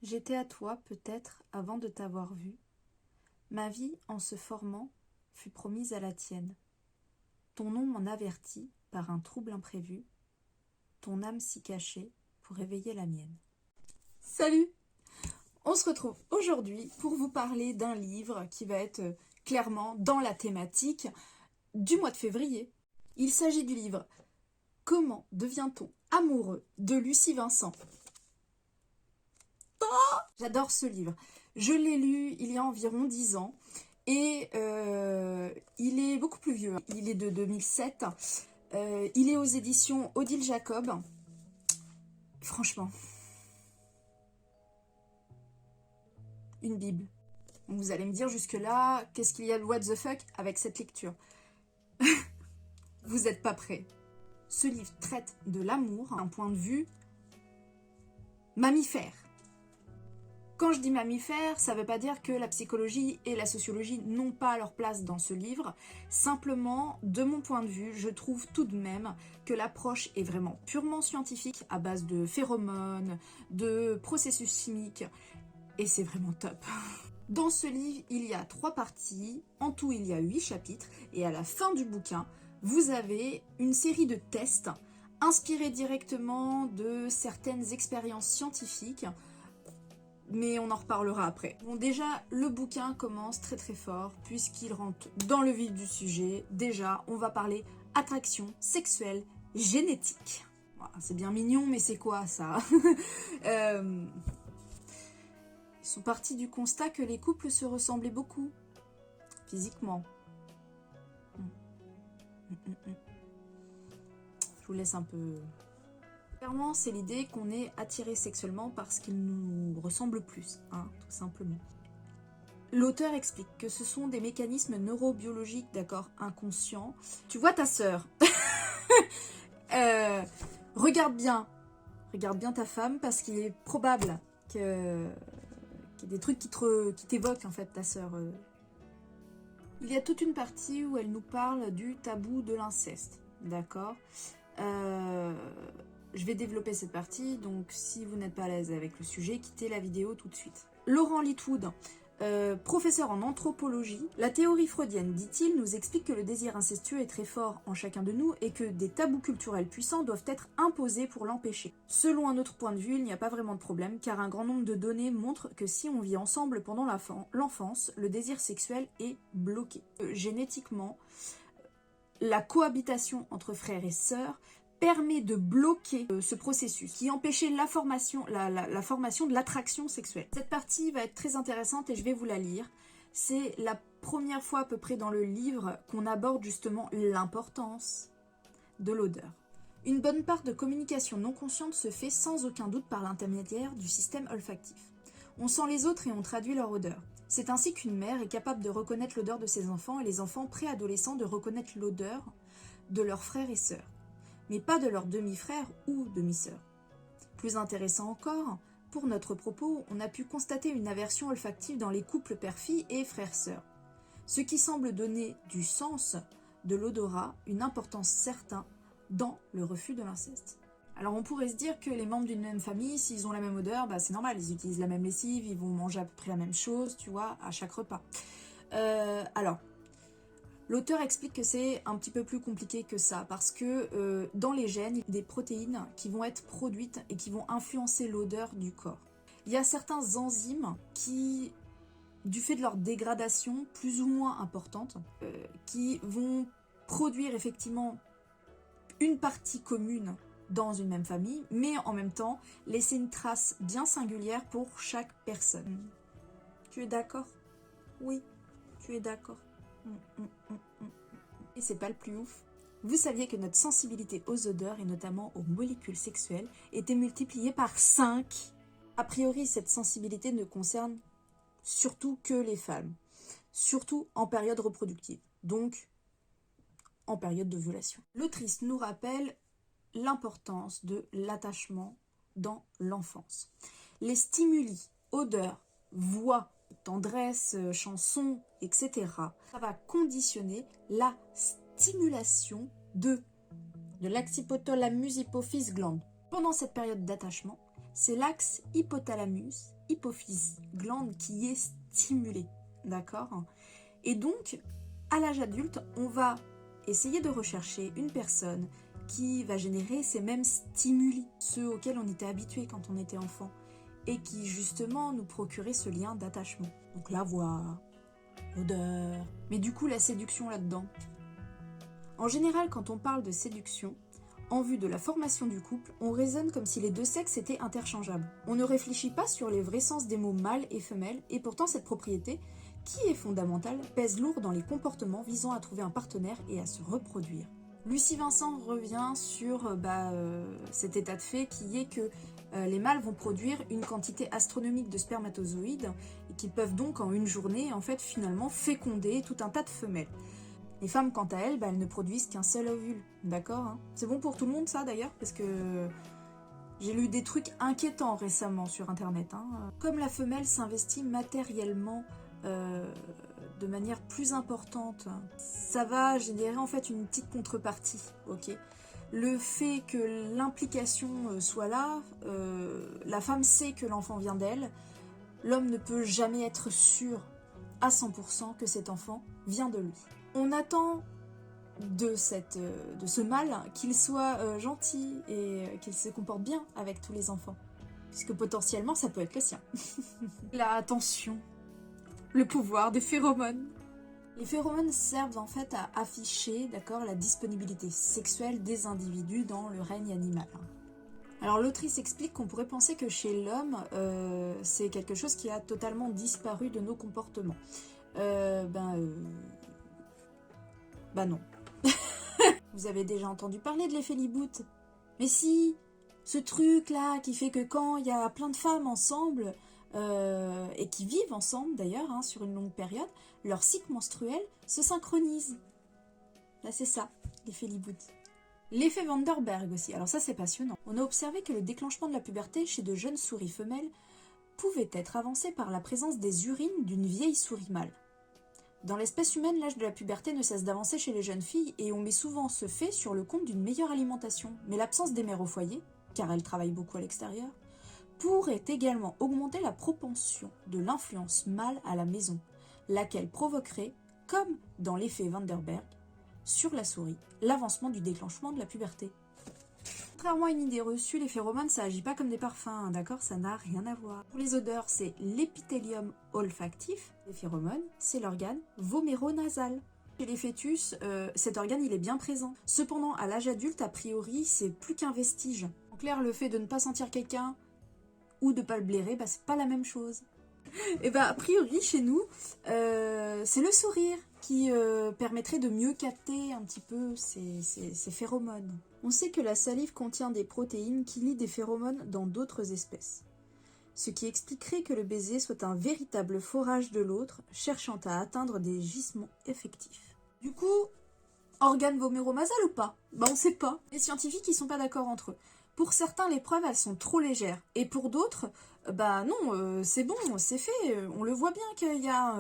J'étais à toi, peut-être, avant de t'avoir vu. Ma vie, en se formant, fut promise à la tienne. Ton nom m'en avertit par un trouble imprévu, ton âme s'y cachée pour éveiller la mienne. Salut! On se retrouve aujourd'hui pour vous parler d'un livre qui va être clairement dans la thématique du mois de février. Il s'agit du livre Comment devient-on amoureux de Lucie Vincent. J'adore ce livre. Je l'ai lu il y a environ 10 ans et il est beaucoup plus vieux. Il est de 2007. Il est aux éditions Odile Jacob. Franchement, une Bible. Vous allez me dire jusque-là, qu'est-ce qu'il y a de what the fuck avec cette lecture? Vous n'êtes pas prêts. Ce livre traite de l'amour d'un point de vue mammifère. Quand je dis mammifère, ça ne veut pas dire que la psychologie et la sociologie n'ont pas leur place dans ce livre. Simplement, de mon point de vue, je trouve tout de même que l'approche est vraiment purement scientifique, à base de phéromones, de processus chimiques, et c'est vraiment top. Dans ce livre, il y a 3 parties, en tout il y a 8 chapitres, et à la fin du bouquin, vous avez une série de tests inspirés directement de certaines expériences scientifiques, mais on en reparlera après. Bon, déjà, le bouquin commence très très fort, puisqu'il rentre dans le vif du sujet. Déjà, on va parler attraction sexuelle génétique. Voilà, c'est bien mignon, mais c'est quoi ça? Ils sont partis du constat que les couples se ressemblaient beaucoup, physiquement. Je vous laisse un peu... Clairement, c'est l'idée qu'on est attiré sexuellement parce qu'il nous ressemble plus, tout simplement. L'auteur explique que ce sont des mécanismes neurobiologiques, d'accord, inconscients. Tu vois ta sœur. Regarde bien ta femme parce qu'il est probable qu'il y ait des trucs qui t'évoquent en fait ta sœur. Il y a toute une partie où elle nous parle du tabou de l'inceste, d'accord. Je vais développer cette partie, donc si vous n'êtes pas à l'aise avec le sujet, quittez la vidéo tout de suite. Laurent Litwood, professeur en anthropologie, la théorie freudienne, dit-il, nous explique que le désir incestueux est très fort en chacun de nous et que des tabous culturels puissants doivent être imposés pour l'empêcher. Selon un autre point de vue, il n'y a pas vraiment de problème, car un grand nombre de données montrent que si on vit ensemble pendant l'enfance, le désir sexuel est bloqué. Génétiquement, la cohabitation entre frères et sœurs permet de bloquer ce processus qui empêchait la formation de l'attraction sexuelle. Cette partie va être très intéressante et je vais vous la lire. C'est la première fois à peu près dans le livre qu'on aborde justement l'importance de l'odeur. Une bonne part de communication non consciente se fait sans aucun doute par l'intermédiaire du système olfactif. On sent les autres et on traduit leur odeur. C'est ainsi qu'une mère est capable de reconnaître l'odeur de ses enfants et les enfants préadolescents de reconnaître l'odeur de leurs frères et sœurs, mais pas de leurs demi-frères ou demi-sœurs. Plus intéressant encore, pour notre propos, on a pu constater une aversion olfactive dans les couples père-fille et frère-sœur, ce qui semble donner du sens de l'odorat, une importance certaine dans le refus de l'inceste. Alors on pourrait se dire que les membres d'une même famille, s'ils ont la même odeur, c'est normal, ils utilisent la même lessive, ils vont manger à peu près la même chose, tu vois, à chaque repas. Alors, l'auteur explique que c'est un petit peu plus compliqué que ça, parce que dans les gènes, il y a des protéines qui vont être produites et qui vont influencer l'odeur du corps. Il y a certains enzymes qui, du fait de leur dégradation plus ou moins importante, qui vont produire effectivement une partie commune dans une même famille, mais en même temps laisser une trace bien singulière pour chaque personne. Tu es d'accord? Oui, tu es d'accord. Et c'est pas le plus ouf. Vous saviez que notre sensibilité aux odeurs et notamment aux molécules sexuelles était multipliée par 5? A priori, cette sensibilité ne concerne surtout que les femmes, surtout en période reproductive, donc en période d'ovulation. L'autrice nous rappelle l'importance de l'attachement dans l'enfance. Les stimuli, odeurs, voix, tendresse, chansons, etc. Ça va conditionner la stimulation de l'actipotalamus hypophyse glande. Pendant cette période d'attachement, c'est l'axe hypothalamus-hypophyse, glande qui est stimulée, d'accord? Et donc, à l'âge adulte, on va essayer de rechercher une personne qui va générer ces mêmes stimuli, ceux auxquels on était habitué quand on était enfant, et qui justement nous procurait ce lien d'attachement. Donc la voix, l'odeur, mais du coup la séduction là-dedans. En général, quand on parle de séduction, en vue de la formation du couple, on raisonne comme si les deux sexes étaient interchangeables. On ne réfléchit pas sur les vrais sens des mots mâle et femelle, et pourtant cette propriété, qui est fondamentale, pèse lourd dans les comportements visant à trouver un partenaire et à se reproduire. Lucie Vincent revient sur cet état de fait qui est que les mâles vont produire une quantité astronomique de spermatozoïdes et qui peuvent donc en une journée en fait finalement féconder tout un tas de femelles. Les femmes quant à elles, elles ne produisent qu'un seul ovule, d'accord hein. C'est bon pour tout le monde ça d'ailleurs parce que j'ai lu des trucs inquiétants récemment sur internet. Comme la femelle s'investit matériellement de manière plus importante, ça va générer en fait une petite contrepartie, ok. Le fait que l'implication soit là, la femme sait que l'enfant vient d'elle, l'homme ne peut jamais être sûr à 100% que cet enfant vient de lui. On attend de ce mâle qu'il soit gentil et qu'il se comporte bien avec tous les enfants, puisque potentiellement ça peut être le sien. Là, attention, le pouvoir des phéromones. Les phéromones servent en fait à afficher, d'accord, la disponibilité sexuelle des individus dans le règne animal. Alors l'autrice explique qu'on pourrait penser que chez l'homme, c'est quelque chose qui a totalement disparu de nos comportements. Non. Vous avez déjà entendu parler de l'effet Liebout? Mais si, ce truc-là qui fait que quand il y a plein de femmes ensemble, et qui vivent ensemble d'ailleurs sur une longue période, leur cycle menstruel se synchronise. Là c'est ça, l'effet Liebout. L'effet Van der Berg aussi, alors ça c'est passionnant. On a observé que le déclenchement de la puberté chez de jeunes souris femelles pouvait être avancé par la présence des urines d'une vieille souris mâle. Dans l'espèce humaine, l'âge de la puberté ne cesse d'avancer chez les jeunes filles et on met souvent ce fait sur le compte d'une meilleure alimentation. Mais l'absence des mères au foyer, car elles travaillent beaucoup à l'extérieur, pourrait également augmenter la propension de l'influence mâle à la maison, laquelle provoquerait, comme dans l'effet Van der Berg, sur la souris, l'avancement du déclenchement de la puberté. Contrairement à une idée reçue, les phéromones, ça agit pas comme des parfums, d'accord? Ça n'a rien à voir. Pour les odeurs, c'est l'épithélium olfactif. Les phéromones, c'est l'organe voméronasal. Chez les fœtus, cet organe, il est bien présent. Cependant, à l'âge adulte, a priori, c'est plus qu'un vestige. En clair, le fait de ne pas sentir quelqu'un ou de pas le blairer, c'est pas la même chose. Et a priori, chez nous, c'est le sourire qui permettrait de mieux capter un petit peu ces phéromones. On sait que la salive contient des protéines qui lient des phéromones dans d'autres espèces, ce qui expliquerait que le baiser soit un véritable forage de l'autre, cherchant à atteindre des gisements effectifs. Du coup, organe voméronasal ou pas? On sait pas. Les scientifiques, ils sont pas d'accord entre eux. Pour certains, les preuves, elles sont trop légères. Et pour d'autres, non, c'est bon, c'est fait. On le voit bien qu'il y a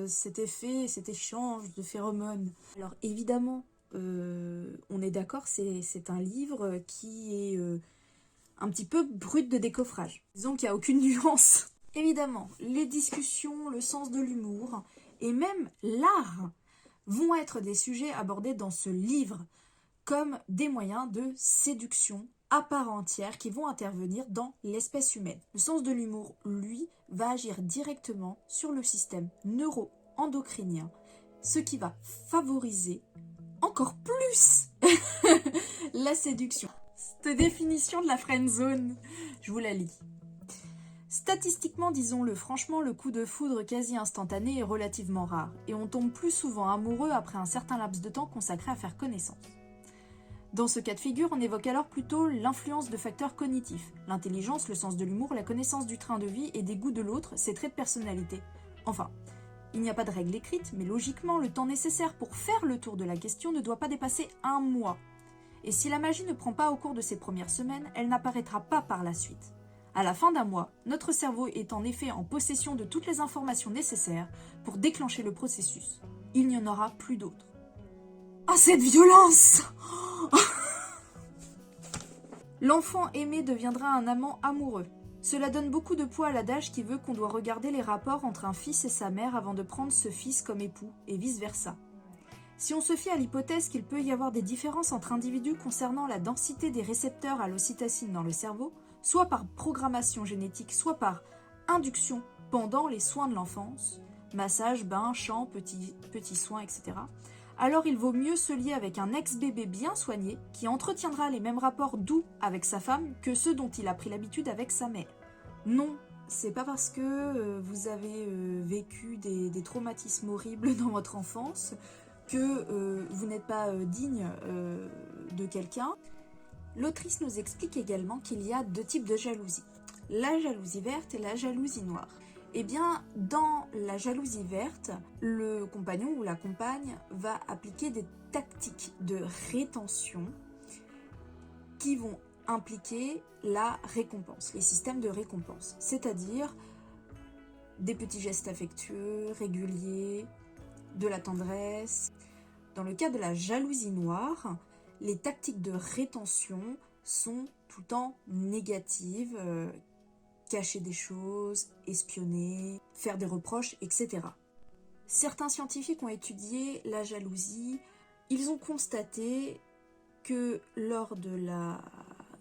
cet effet, cet échange de phéromones. Alors évidemment, on est d'accord, c'est un livre qui est un petit peu brut de décoffrage. Disons qu'il n'y a aucune nuance. Évidemment, les discussions, le sens de l'humour et même l'art vont être des sujets abordés dans ce livre comme des moyens de séduction à part entière qui vont intervenir dans l'espèce humaine. Le sens de l'humour, lui, va agir directement sur le système neuro-endocrinien, ce qui va favoriser encore plus la séduction. Cette définition de la friend zone, je vous la lis. Statistiquement, disons-le franchement, le coup de foudre quasi instantané est relativement rare, et on tombe plus souvent amoureux après un certain laps de temps consacré à faire connaissance. Dans ce cas de figure, on évoque alors plutôt l'influence de facteurs cognitifs, l'intelligence, le sens de l'humour, la connaissance du train de vie et des goûts de l'autre, ses traits de personnalité. Enfin, il n'y a pas de règle écrite, mais logiquement, le temps nécessaire pour faire le tour de la question ne doit pas dépasser 1 mois. Et si la magie ne prend pas au cours de ces premières semaines, elle n'apparaîtra pas par la suite. À la fin d'1 mois, notre cerveau est en effet en possession de toutes les informations nécessaires pour déclencher le processus. Il n'y en aura plus d'autres. Ah, cette violence! L'enfant aimé deviendra un amant amoureux. Cela donne beaucoup de poids à l'adage qui veut qu'on doit regarder les rapports entre un fils et sa mère avant de prendre ce fils comme époux, et vice-versa. Si on se fie à l'hypothèse qu'il peut y avoir des différences entre individus concernant la densité des récepteurs à l'ocytocine dans le cerveau, soit par programmation génétique, soit par induction pendant les soins de l'enfance, massage, bain, chant, petits soins, etc., alors il vaut mieux se lier avec un ex-bébé bien soigné qui entretiendra les mêmes rapports doux avec sa femme que ceux dont il a pris l'habitude avec sa mère. Non, c'est pas parce que vous avez vécu des traumatismes horribles dans votre enfance que vous n'êtes pas digne de quelqu'un. L'autrice nous explique également qu'il y a 2 types de jalousie. La jalousie verte et la jalousie noire. Eh bien, dans la jalousie verte, le compagnon ou la compagne va appliquer des tactiques de rétention qui vont impliquer la récompense, les systèmes de récompense, c'est-à-dire des petits gestes affectueux, réguliers, de la tendresse. Dans le cas de la jalousie noire, les tactiques de rétention sont tout le temps négatives, cacher des choses, espionner, faire des reproches, etc. Certains scientifiques ont étudié la jalousie. Ils ont constaté que lors de la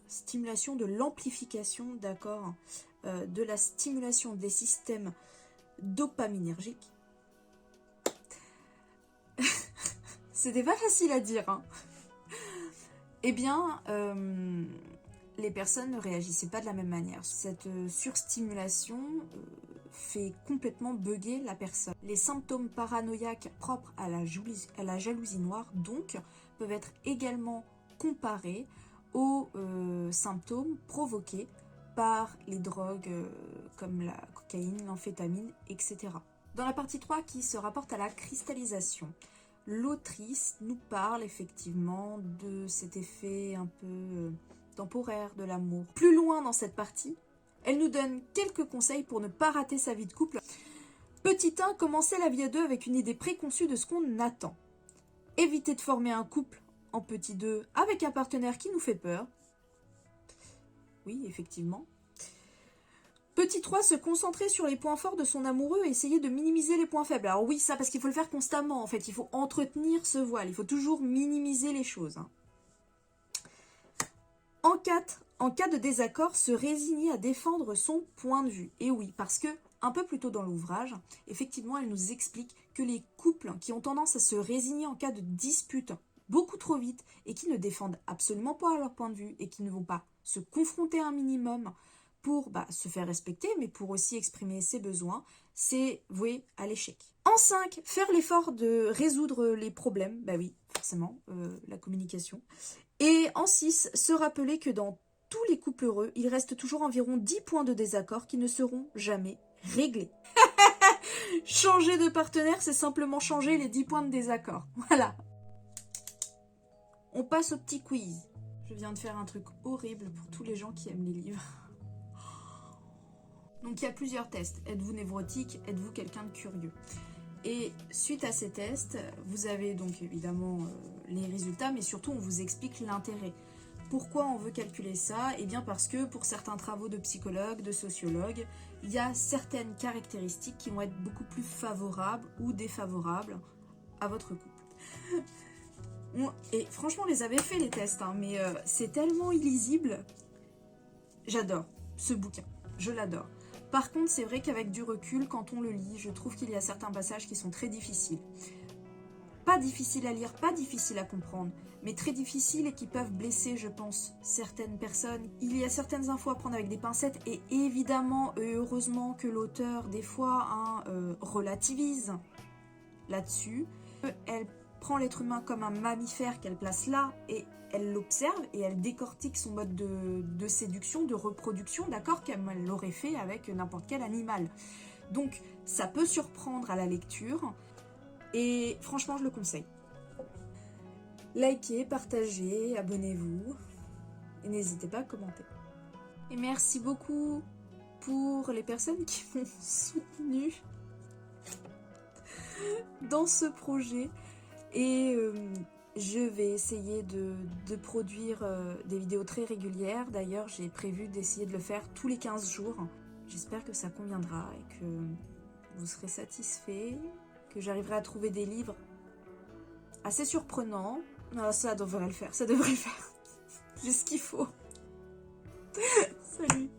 stimulation, de l'amplification, de la stimulation des systèmes dopaminergiques, c'était pas facile à dire, hein. Eh bien, les personnes ne réagissaient pas de la même manière. Cette surstimulation fait complètement bugger la personne. Les symptômes paranoïaques propres à la jalousie noire, donc, peuvent être également comparés aux symptômes provoqués par les drogues comme la cocaïne, l'amphétamine, etc. Dans la partie 3 qui se rapporte à la cristallisation, l'autrice nous parle effectivement de cet effet un peu temporaire de l'amour. Plus loin dans cette partie, elle nous donne quelques conseils pour ne pas rater sa vie de couple. Petit 1, commencer la vie à 2 avec une idée préconçue de ce qu'on attend. Éviter de former un couple en petit 2 avec un partenaire qui nous fait peur. Oui, effectivement. Petit 3, se concentrer sur les points forts de son amoureux et essayer de minimiser les points faibles. Alors oui, ça parce qu'il faut le faire constamment en fait, il faut entretenir ce voile, il faut toujours minimiser les choses. En cas de désaccord, se résigner à défendre son point de vue. Et oui, parce que, un peu plus tôt dans l'ouvrage, effectivement, elle nous explique que les couples qui ont tendance à se résigner en cas de dispute beaucoup trop vite et qui ne défendent absolument pas leur point de vue et qui ne vont pas se confronter à un minimum pour se faire respecter, mais pour aussi exprimer ses besoins, c'est voué à l'échec. En 5, faire l'effort de résoudre les problèmes. Bah oui, forcément, la communication. Et en 6, se rappeler que dans tous les couples heureux, il reste toujours environ 10 points de désaccord qui ne seront jamais réglés. Changer de partenaire, c'est simplement changer les 10 points de désaccord. Voilà. On passe au petit quiz. Je viens de faire un truc horrible pour tous les gens qui aiment les livres. Donc il y a plusieurs tests. Êtes-vous névrotique? Êtes-vous quelqu'un de curieux? Et suite à ces tests, vous avez donc évidemment les résultats, mais surtout on vous explique l'intérêt. Pourquoi on veut calculer ça? Eh bien parce que pour certains travaux de psychologues, de sociologues, il y a certaines caractéristiques qui vont être beaucoup plus favorables ou défavorables à votre couple. Et franchement, on les avait fait les tests, hein, mais c'est tellement illisible. J'adore ce bouquin, je l'adore. Par contre, c'est vrai qu'avec du recul, quand on le lit, je trouve qu'il y a certains passages qui sont très difficiles. Pas difficiles à lire, pas difficiles à comprendre, mais très difficiles et qui peuvent blesser, je pense, certaines personnes. Il y a certaines infos à prendre avec des pincettes et évidemment, et heureusement que l'auteur, des fois, relativise là-dessus. Elle prend l'être humain comme un mammifère qu'elle place là et elle l'observe et elle décortique son mode de séduction, de reproduction, d'accord, comme elle l'aurait fait avec n'importe quel animal. Donc ça peut surprendre à la lecture et franchement je le conseille. Likez, partagez, abonnez-vous et n'hésitez pas à commenter. Et merci beaucoup pour les personnes qui m'ont soutenue dans ce projet. Et Je vais essayer de produire des vidéos très régulières. D'ailleurs, j'ai prévu d'essayer de le faire tous les 15 jours. J'espère que ça conviendra et que vous serez satisfaits, que j'arriverai à trouver des livres assez surprenants. Ah, ça devrait le faire, ça devrait le faire. J'ai ce qu'il faut. Salut.